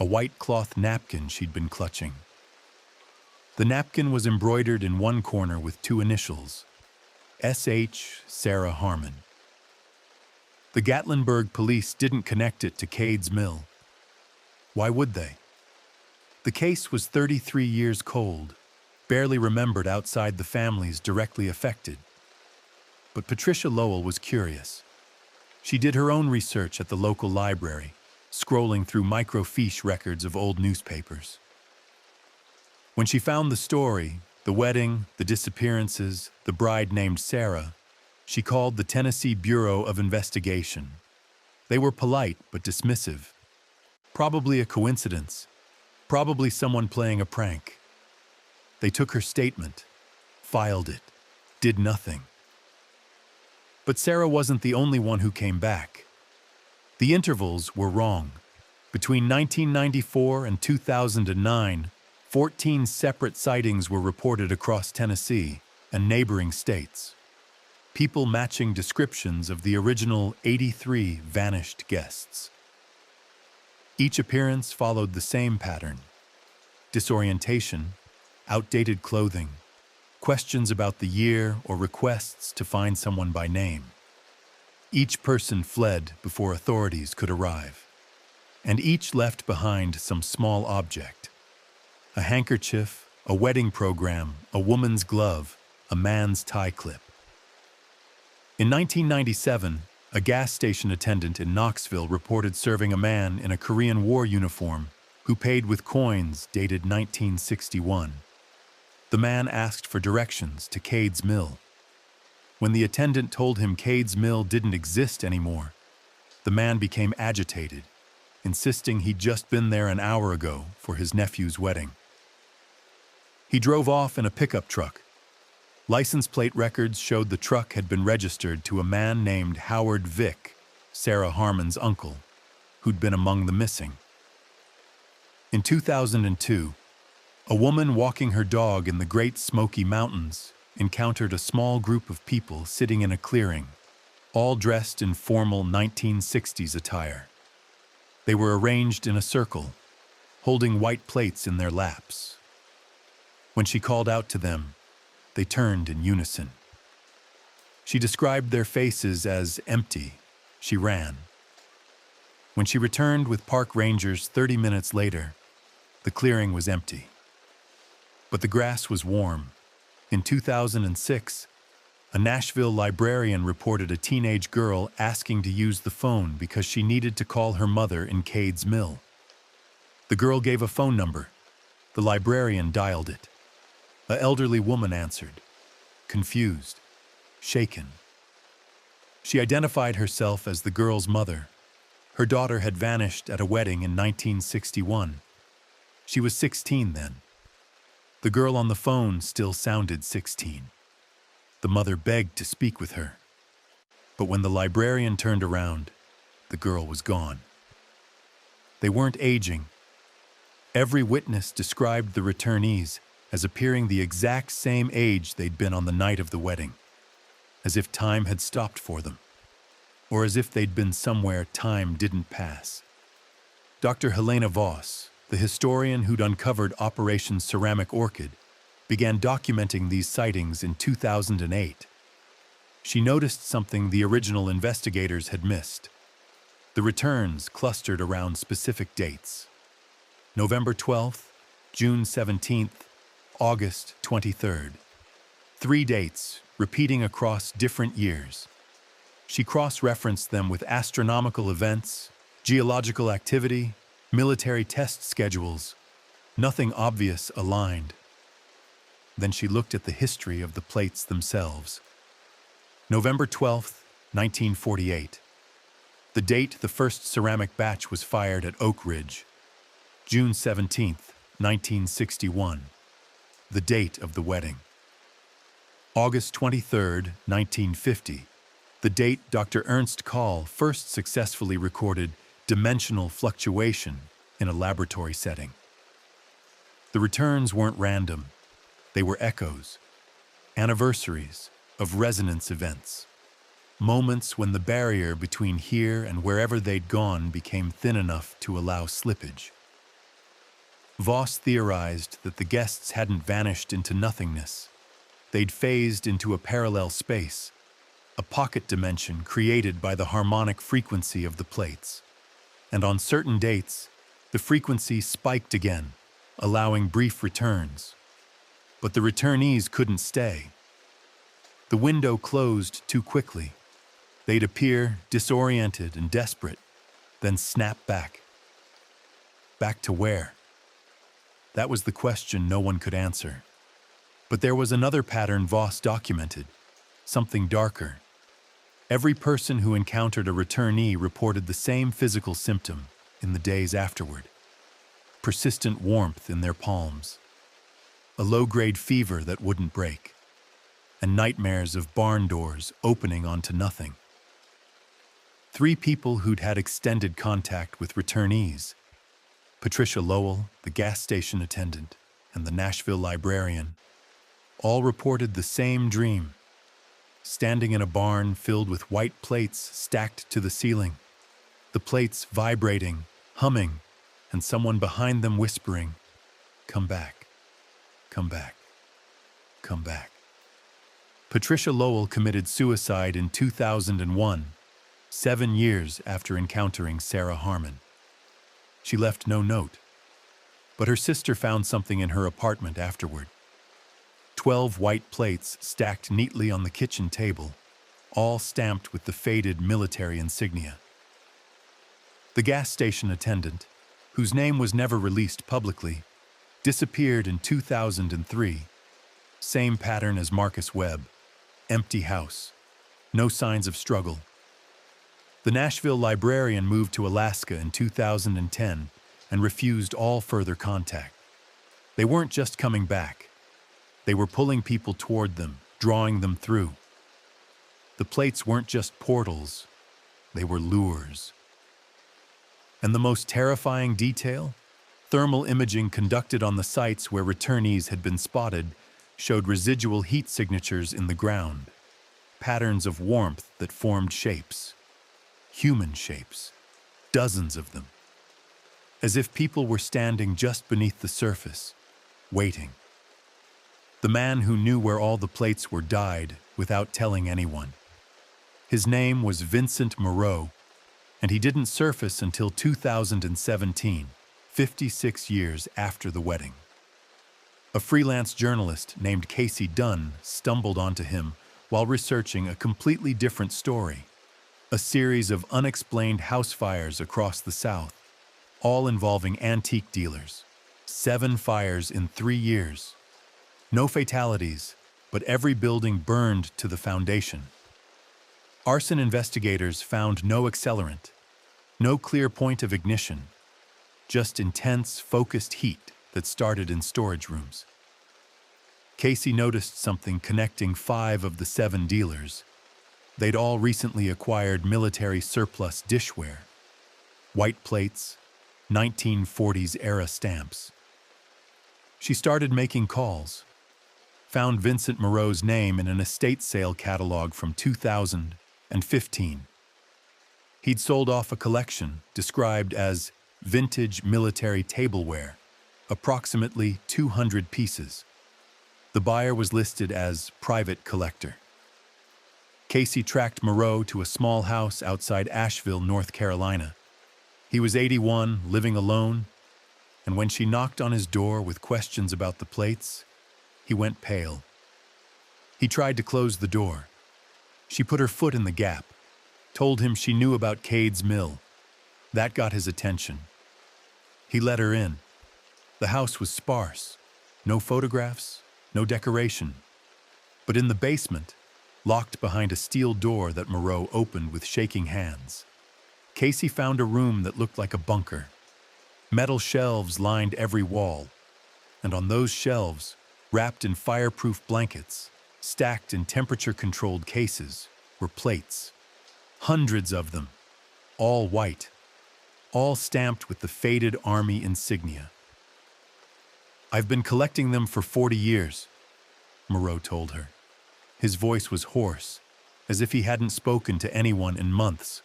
A white cloth napkin she'd been clutching. The napkin was embroidered in one corner with two initials, S.H. Sarah Harmon. The Gatlinburg police didn't connect it to Cade's Mill. Why would they? The case was 33 years cold, barely remembered outside the families directly affected. But Patricia Lowell was curious. She did her own research at the local library, scrolling through microfiche records of old newspapers. When she found the story, the wedding, the disappearances, the bride named Sarah, she called the Tennessee Bureau of Investigation. They were polite but dismissive. Probably a coincidence. Probably someone playing a prank. They took her statement, filed it, did nothing. But Sarah wasn't the only one who came back. The intervals were wrong. Between 1994 and 2009, 14 separate sightings were reported across Tennessee and neighboring states. People matching descriptions of the original 83 vanished guests. Each appearance followed the same pattern: disorientation, outdated clothing, questions about the year, or requests to find someone by name. Each person fled before authorities could arrive, and each left behind some small object: a handkerchief, a wedding program, a woman's glove, a man's tie clip. In 1997, a gas station attendant in Knoxville reported serving a man in a Korean War uniform who paid with coins dated 1961. The man asked for directions to Cade's Mill. When the attendant told him Cade's Mill didn't exist anymore, the man became agitated, insisting he'd just been there an hour ago for his nephew's wedding. He drove off in a pickup truck. License plate records showed the truck had been registered to a man named Howard Vick, Sarah Harmon's uncle, who'd been among the missing. In 2002, a woman walking her dog in the Great Smoky Mountains encountered a small group of people sitting in a clearing, all dressed in formal 1960s attire. They were arranged in a circle, holding white plates in their laps. When she called out to them, they turned in unison. She described their faces as empty. She ran. When she returned with park rangers 30 minutes later, the clearing was empty. But the grass was warm. In 2006, a Nashville librarian reported a teenage girl asking to use the phone because she needed to call her mother in Cade's Mill. The girl gave a phone number. The librarian dialed it. An elderly woman answered, confused, shaken. She identified herself as the girl's mother. Her daughter had vanished at a wedding in 1961. She was 16 then. The girl on the phone still sounded 16. The mother begged to speak with her. But when the librarian turned around, the girl was gone. They weren't aging. Every witness described the returnees as appearing the exact same age they'd been on the night of the wedding, as if time had stopped for them, or as if they'd been somewhere time didn't pass. Dr. Helena Voss, the historian who'd uncovered Operation Ceramic Orchid, began documenting these sightings in 2008. She noticed something the original investigators had missed. The returns clustered around specific dates: November 12th, June 17th, August 23rd. 3 dates, repeating across different years. She cross-referenced them with astronomical events, geological activity, military test schedules. Nothing obvious aligned. Then she looked at the history of the plates themselves. November 12th, 1948. The date the first ceramic batch was fired at Oak Ridge. June 17th, 1961. The date of the wedding. August 23rd, 1950. The date Dr. Ernst Kahl first successfully recorded dimensional fluctuation in a laboratory setting. The returns weren't random. They were echoes, anniversaries of resonance events. Moments when the barrier between here and wherever they'd gone became thin enough to allow slippage. Voss theorized that the guests hadn't vanished into nothingness. They'd phased into a parallel space, a pocket dimension created by the harmonic frequency of the plates. And on certain dates, the frequency spiked again, allowing brief returns. But the returnees couldn't stay. The window closed too quickly. They'd appear disoriented and desperate, then snap back. Back to where? That was the question no one could answer. But there was another pattern Voss documented, something darker. Every person who encountered a returnee reported the same physical symptom in the days afterward: persistent warmth in their palms, a low-grade fever that wouldn't break, and nightmares of barn doors opening onto nothing. 3 people who'd had extended contact with returnees, Patricia Lowell, the gas station attendant, and the Nashville librarian, all reported the same dream: standing in a barn filled with white plates stacked to the ceiling, the plates vibrating, humming, and someone behind them whispering, "Come back, come back, come back." Patricia Lowell committed suicide in 2001, 7 years after encountering Sarah Harmon. She left no note, but her sister found something in her apartment afterward. 12 white plates stacked neatly on the kitchen table, all stamped with the faded military insignia. The gas station attendant, whose name was never released publicly, disappeared in 2003. Same pattern as Marcus Webb: empty house, no signs of struggle. The Nashville librarian moved to Alaska in 2010 and refused all further contact. They weren't just coming back. They were pulling people toward them, drawing them through. The plates weren't just portals, they were lures. And the most terrifying detail? Thermal imaging conducted on the sites where returnees had been spotted showed residual heat signatures in the ground, patterns of warmth that formed shapes. Human shapes, dozens of them. As if people were standing just beneath the surface, waiting. The man who knew where all the plates were died without telling anyone. His name was Vincent Moreau, and he didn't surface until 2017, 56 years after the wedding. A freelance journalist named Casey Dunn stumbled onto him while researching a completely different story. A series of unexplained house fires across the South, all involving antique dealers. 7 fires in 3 years. No fatalities, but every building burned to the foundation. Arson investigators found no accelerant, no clear point of ignition, just intense, focused heat that started in storage rooms. Casey noticed something connecting 5 of the 7 dealers. They'd all recently acquired military surplus dishware, white plates, 1940s-era stamps. She started making calls, found Vincent Moreau's name in an estate sale catalog from 2015. He'd sold off a collection described as vintage military tableware, approximately 200 pieces. The buyer was listed as private collector. Casey tracked Moreau to a small house outside Asheville, North Carolina. He was 81, living alone, and when she knocked on his door with questions about the plates, he went pale. He tried to close the door. She put her foot in the gap, told him she knew about Cade's mill. That got his attention. He let her in. The house was sparse. No photographs, no decoration. But in the basement, locked behind a steel door that Moreau opened with shaking hands, Casey found a room that looked like a bunker. Metal shelves lined every wall, and on those shelves, wrapped in fireproof blankets, stacked in temperature-controlled cases, were plates. Hundreds of them, all white, all stamped with the faded Army insignia. "I've been collecting them for 40 years, Moreau told her. His voice was hoarse, as if he hadn't spoken to anyone in months.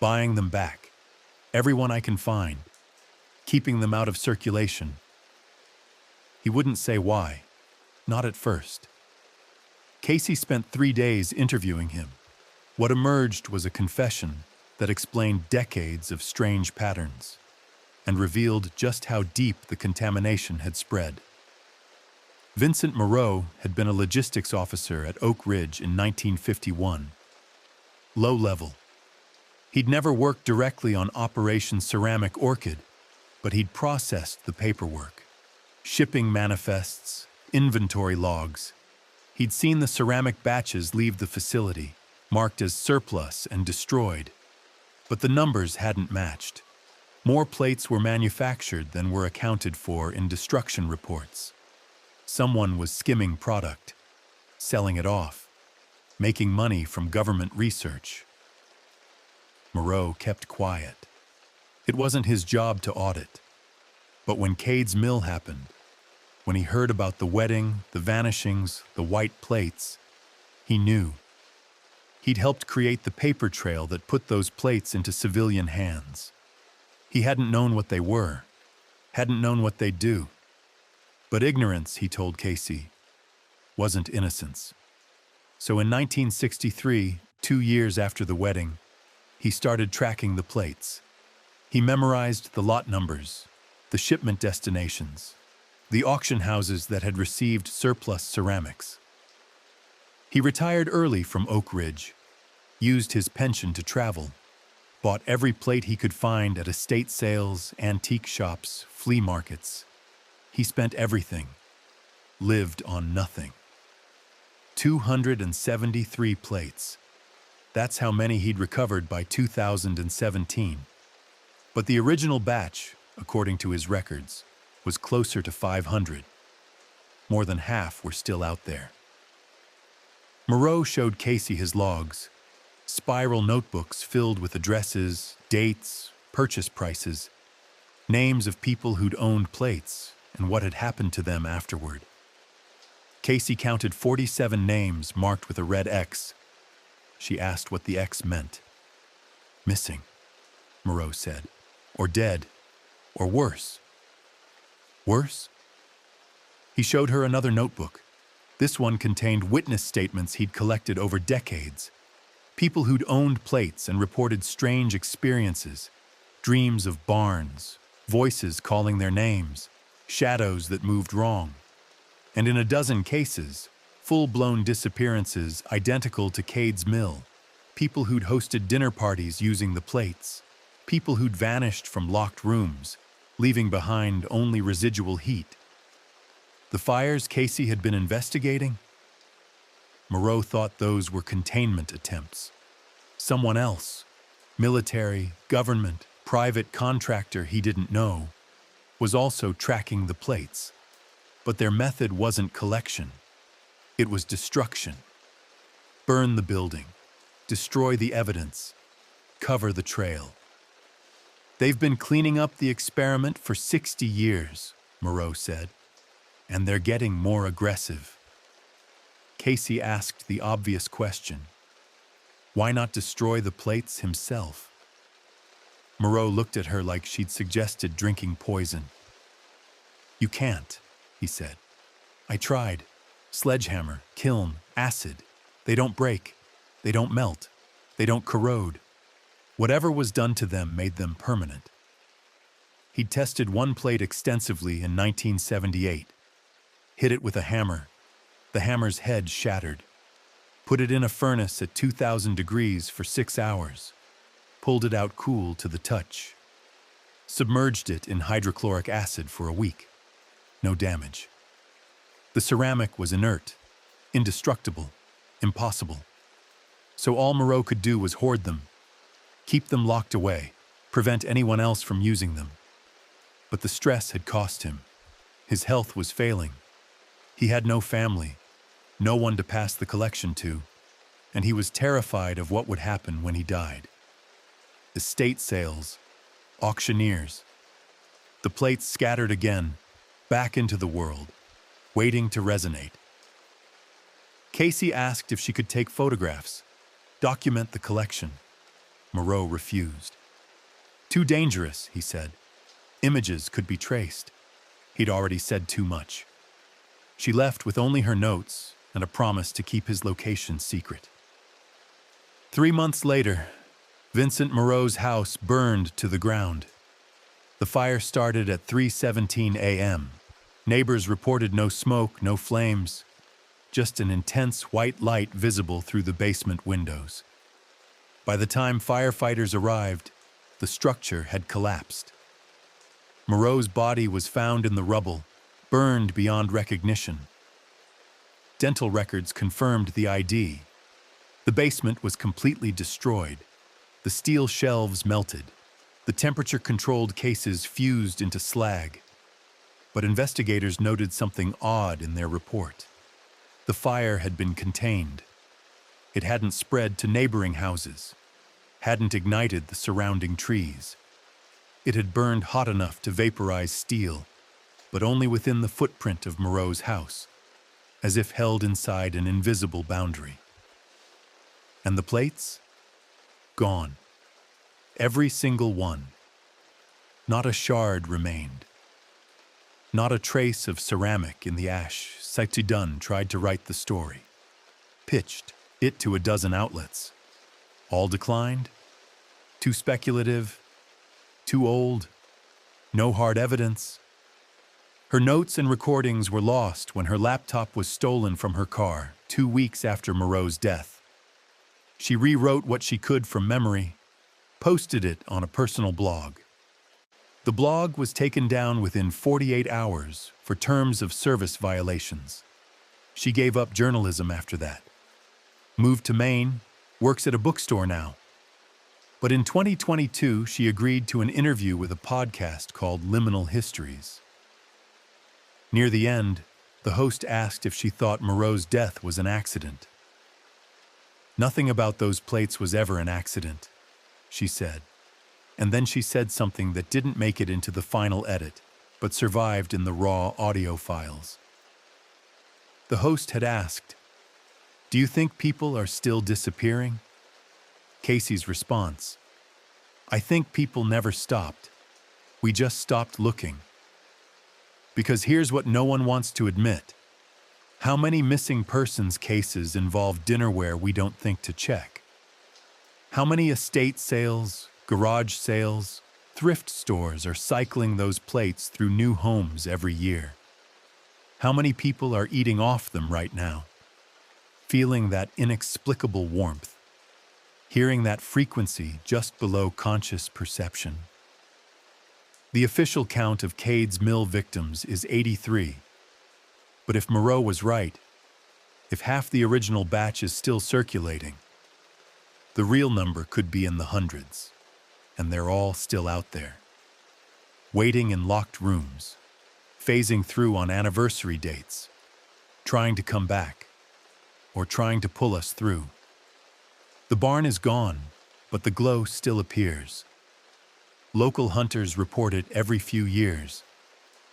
"Buying them back, everyone I can find, keeping them out of circulation." He wouldn't say why, not at first. Casey spent 3 days interviewing him. What emerged was a confession that explained decades of strange patterns and revealed just how deep the contamination had spread. Vincent Moreau had been a logistics officer at Oak Ridge in 1951. Low level. He'd never worked directly on Operation Ceramic Orchid, but he'd processed the paperwork. Shipping manifests, inventory logs. He'd seen the ceramic batches leave the facility, marked as surplus and destroyed. But the numbers hadn't matched. More plates were manufactured than were accounted for in destruction reports. Someone was skimming product, selling it off, making money from government research. Moreau kept quiet. It wasn't his job to audit. But when Cade's mill happened, when he heard about the wedding, the vanishings, the white plates, he knew. He'd helped create the paper trail that put those plates into civilian hands. He hadn't known what they were, hadn't known what they'd do. But ignorance, he told Casey, wasn't innocence. So in 1963, 2 years after the wedding, he started tracking the plates. He memorized the lot numbers, the shipment destinations, the auction houses that had received surplus ceramics. He retired early from Oak Ridge, used his pension to travel, bought every plate he could find at estate sales, antique shops, flea markets. He spent everything, lived on nothing. 273 plates. That's how many he'd recovered by 2017. But the original batch, according to his records, was closer to 500. More than half were still out there. Moreau showed Casey his logs, spiral notebooks filled with addresses, dates, purchase prices, names of people who'd owned plates, and what had happened to them afterward. Casey counted 47 names marked with a red X. She asked what the X meant. "Missing," Moreau said, "or dead, or worse." "Worse?" He showed her another notebook. This one contained witness statements he'd collected over decades. People who'd owned plates and reported strange experiences, dreams of barns, voices calling their names, shadows that moved wrong. And in a dozen cases, full-blown disappearances identical to Cade's mill, people who'd hosted dinner parties using the plates, people who'd vanished from locked rooms, leaving behind only residual heat. The fires Casey had been investigating? Moreau thought those were containment attempts. Someone else, military, government, private contractor he didn't know, was also tracking the plates. But their method wasn't collection. It was destruction. burn the building, destroy the evidence, cover the trail. They've been cleaning up the experiment for 60 years, Moreau said, and they're getting more aggressive. Casey asked the obvious question. Why not destroy the plates himself? Moreau looked at her like she'd suggested drinking poison. You can't, he said. I tried. Sledgehammer, kiln, acid. They don't break. They don't melt. They don't corrode. Whatever was done to them made them permanent. He'd tested one plate extensively in 1978. Hit it with a hammer. The hammer's head shattered. Put it in a furnace at 2,000 degrees for 6 hours. Pulled it out cool to the touch. Submerged it in hydrochloric acid for a week. No damage. The ceramic was inert, indestructible, impossible. So all Moreau could do was hoard them, keep them locked away, prevent anyone else from using them. But the stress had cost him. His health was failing. He had no family, no one to pass the collection to, and he was terrified of what would happen when he died. Estate sales, auctioneers. The plates scattered again, back into the world, waiting to resonate. Casey asked if she could take photographs, document the collection. Moreau refused. Too dangerous, he said. Images could be traced. He'd already said too much. She left with only her notes and a promise to keep his location secret. 3 months later, Vincent Moreau's house burned to the ground. The fire started at 3:17 a.m. Neighbors reported no smoke, no flames, just an intense white light visible through the basement windows. By the time firefighters arrived, the structure had collapsed. Moreau's body was found in the rubble, burned beyond recognition. Dental records confirmed the ID. The basement was completely destroyed. The steel shelves melted. The temperature-controlled cases fused into slag. But investigators noted something odd in their report. The fire had been contained. It hadn't spread to neighboring houses, hadn't ignited the surrounding trees. It had burned hot enough to vaporize steel, but only within the footprint of Moreau's house, as if held inside an invisible boundary. And the plates? Gone. Every single one. Not a shard remained. Not a trace of ceramic in the ash. Saitidun tried to write the story. Pitched it to a dozen outlets. All declined? Too speculative? Too old? No hard evidence? Her notes and recordings were lost when her laptop was stolen from her car 2 weeks after Moreau's death. She rewrote what she could from memory, posted it on a personal blog. The blog was taken down within 48 hours for terms of service violations. She gave up journalism after that. Moved to Maine, works at a bookstore now. But in 2022, she agreed to an interview with a podcast called Liminal Histories. Near the end, the host asked if she thought Moreau's death was an accident. Nothing about those plates was ever an accident, she said. And then she said something that didn't make it into the final edit, but survived in the raw audio files. The host had asked, "Do you think people are still disappearing?" Casey's response, "I think people never stopped. We just stopped looking." Because here's what no one wants to admit. How many missing persons cases involve dinnerware we don't think to check? How many estate sales, garage sales, thrift stores are cycling those plates through new homes every year? How many people are eating off them right now? Feeling that inexplicable warmth, hearing that frequency just below conscious perception. The official count of Cade's Mill victims is 83. But if Moreau was right, if half the original batch is still circulating, the real number could be in the hundreds, and they're all still out there, waiting in locked rooms, phasing through on anniversary dates, trying to come back, or trying to pull us through. The barn is gone, but the glow still appears. Local hunters report it every few years,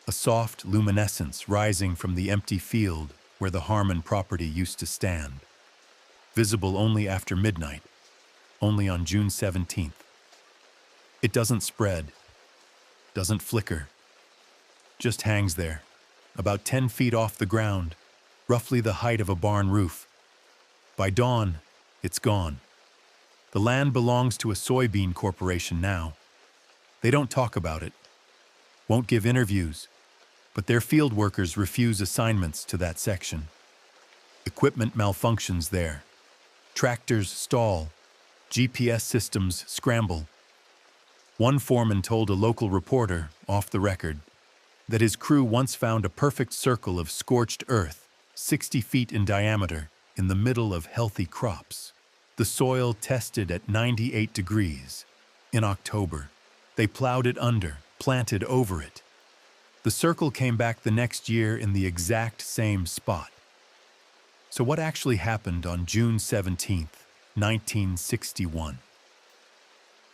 a soft luminescence rising from the empty field where the Harmon property used to stand, visible only after midnight, only on June 17th. It doesn't spread, doesn't flicker, just hangs there, about 10 feet off the ground, roughly the height of a barn roof. By dawn, it's gone. The land belongs to a soybean corporation now. They don't talk about it, won't give interviews, but their field workers refuse assignments to that section. Equipment malfunctions there. Tractors stall. GPS systems scramble. One foreman told a local reporter, off the record, that his crew once found a perfect circle of scorched earth, 60 feet in diameter, in the middle of healthy crops. The soil tested at 98 degrees. In October, they plowed it under, planted over it. The circle came back the next year in the exact same spot. So what actually happened on June 17, 1961?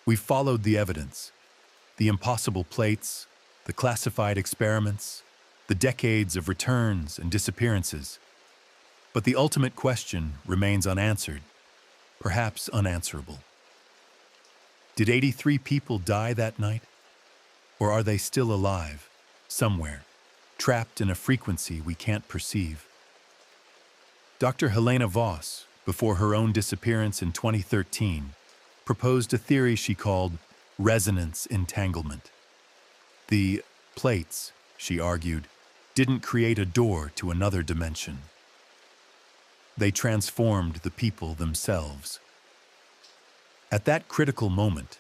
We followed the evidence, the impossible plates, the classified experiments, the decades of returns and disappearances. But the ultimate question remains unanswered, perhaps unanswerable. Did 83 people die that night? Or are they still alive, somewhere, trapped in a frequency we can't perceive? Dr. Helena Voss, before her own disappearance in 2013, proposed a theory she called resonance entanglement. The plates, she argued, didn't create a door to another dimension. They transformed the people themselves. At that critical moment,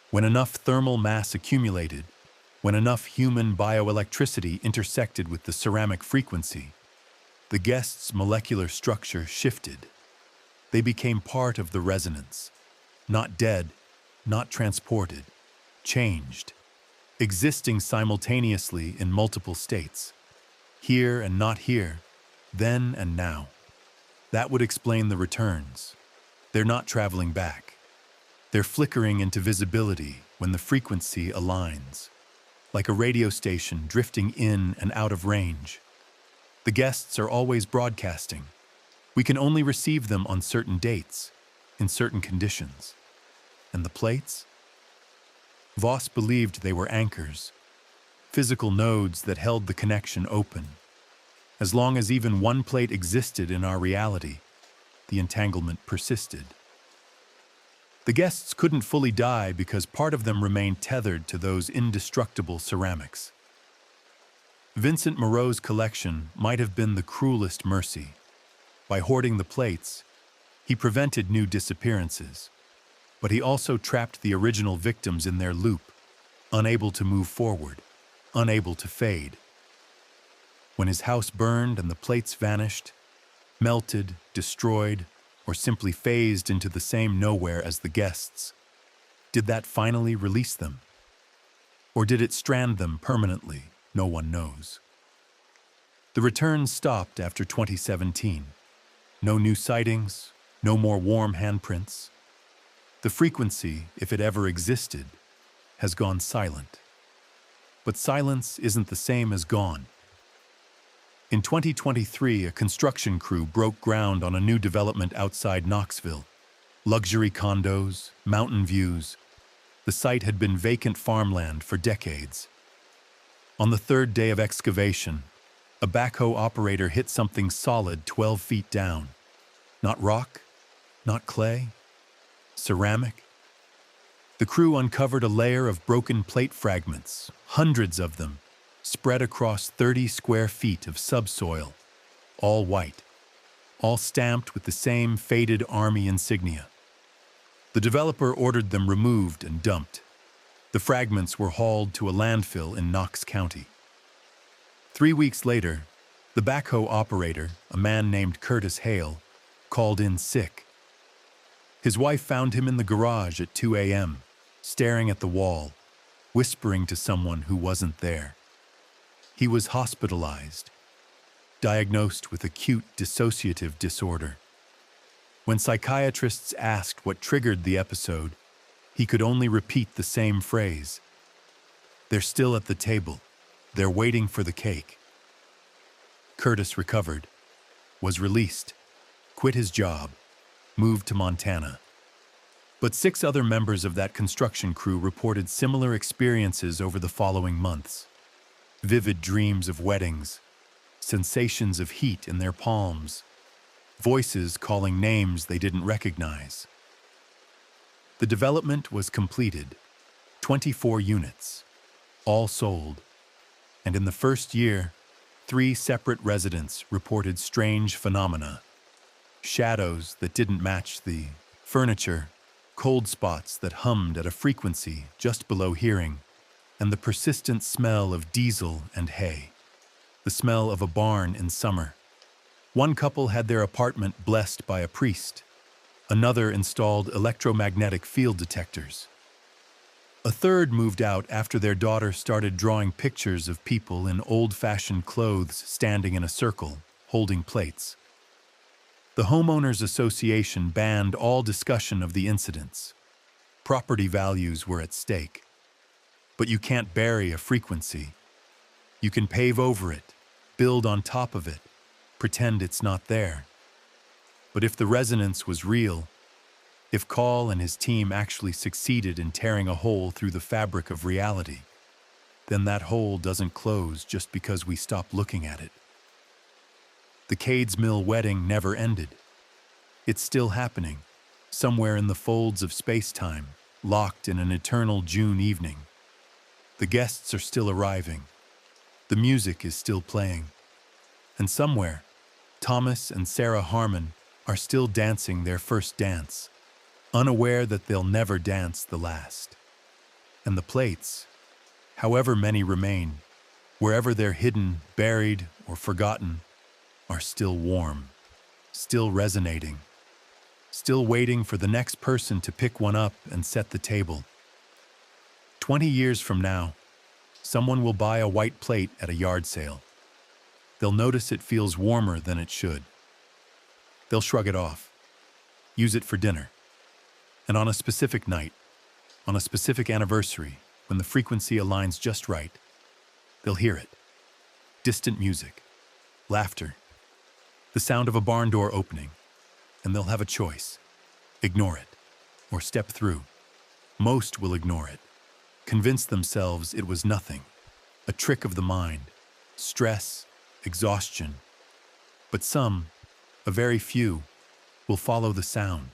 when enough thermal mass accumulated, when enough human bioelectricity intersected with the ceramic frequency, the guests' molecular structure shifted. They became part of the resonance, not dead, not transported, changed, existing simultaneously in multiple states, here and not here, then and now. That would explain the returns. They're not traveling back. They're flickering into visibility when the frequency aligns, like a radio station drifting in and out of range. The guests are always broadcasting. We can only receive them on certain dates, in certain conditions. And the plates? Voss believed they were anchors, physical nodes that held the connection open. As long as even one plate existed in our reality, the entanglement persisted. The guests couldn't fully die because part of them remained tethered to those indestructible ceramics. Vincent Moreau's collection might have been the cruelest mercy. By hoarding the plates, he prevented new disappearances, but he also trapped the original victims in their loop, unable to move forward, unable to fade. When his house burned and the plates vanished, melted, destroyed, or simply phased into the same nowhere as the guests, did that finally release them? Or did it strand them permanently? No one knows. The returns stopped after 2017. No new sightings, no more warm handprints. The frequency, if it ever existed, has gone silent. But silence isn't the same as gone. In 2023, a construction crew broke ground on a new development outside Knoxville. Luxury condos, mountain views. The site had been vacant farmland for decades. On the third day of excavation, a backhoe operator hit something solid 12 feet down. Not rock, not clay, ceramic. The crew uncovered a layer of broken plate fragments, hundreds of them, spread across 30 square feet of subsoil, all white, all stamped with the same faded Army insignia. The developer ordered them removed and dumped. The fragments were hauled to a landfill in Knox County. 3 weeks later, the backhoe operator, a man named Curtis Hale, called in sick. His wife found him in the garage at 2 a.m., staring at the wall, whispering to someone who wasn't there. He was hospitalized, diagnosed with acute dissociative disorder. When psychiatrists asked what triggered the episode, he could only repeat the same phrase. They're still at the table. They're waiting for the cake. Curtis recovered, was released, quit his job, moved to Montana. But 6 other members of that construction crew reported similar experiences over the following months. Vivid dreams of weddings, sensations of heat in their palms, voices calling names they didn't recognize. The development was completed, 24 units, all sold, and in the first year, 3 separate residents reported strange phenomena. Shadows that didn't match the furniture, cold spots that hummed at a frequency just below hearing, and the persistent smell of diesel and hay, the smell of a barn in summer. One couple had their apartment blessed by a priest. Another installed electromagnetic field detectors. A third moved out after their daughter started drawing pictures of people in old-fashioned clothes standing in a circle, holding plates. The Homeowners Association banned all discussion of the incidents. Property values were at stake. But you can't bury a frequency. You can pave over it, build on top of it, pretend it's not there. But if the resonance was real, if Call and his team actually succeeded in tearing a hole through the fabric of reality, then that hole doesn't close just because we stop looking at it. The Cades Mill wedding never ended. It's still happening, somewhere in the folds of space-time, locked in an eternal June evening. The guests are still arriving. The music is still playing. And somewhere, Thomas and Sarah Harmon are still dancing their first dance, unaware that they'll never dance the last. And the plates, however many remain, wherever they're hidden, buried, or forgotten, are still warm, still resonating, still waiting for the next person to pick one up and set the table. 20 years from now, someone will buy a white plate at a yard sale. They'll notice it feels warmer than it should. They'll shrug it off, use it for dinner. And on a specific night, on a specific anniversary, when the frequency aligns just right, they'll hear it. Distant music, laughter, the sound of a barn door opening, and they'll have a choice. Ignore it, or step through. Most will ignore it, convince themselves it was nothing, a trick of the mind, stress, exhaustion. But some, a very few, will follow the sound,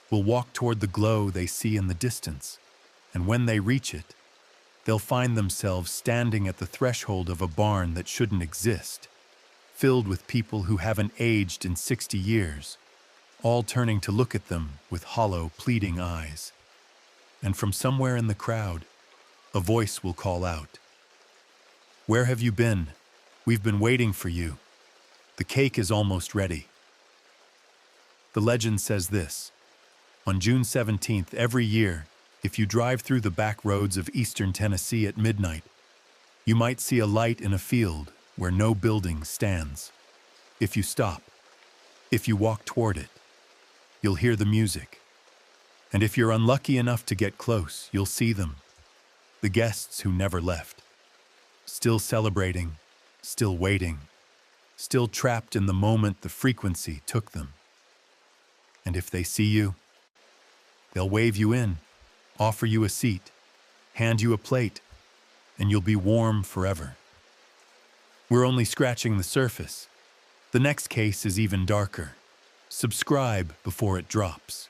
will walk toward the glow they see in the distance, and when they reach it, they'll find themselves standing at the threshold of a barn that shouldn't exist, filled with people who haven't aged in 60 years, all turning to look at them with hollow, pleading eyes. And from somewhere in the crowd, a voice will call out, "Where have you been? We've been waiting for you. The cake is almost ready." The legend says this: on June 17th every year, if you drive through the back roads of eastern Tennessee at midnight, you might see a light in a field where no building stands. If you stop, if you walk toward it, you'll hear the music. And if you're unlucky enough to get close, you'll see them, the guests who never left, still celebrating, still waiting, still trapped in the moment the frequency took them. And if they see you, they'll wave you in, offer you a seat, hand you a plate, and you'll be warm forever. We're only scratching the surface. The next case is even darker. Subscribe before it drops.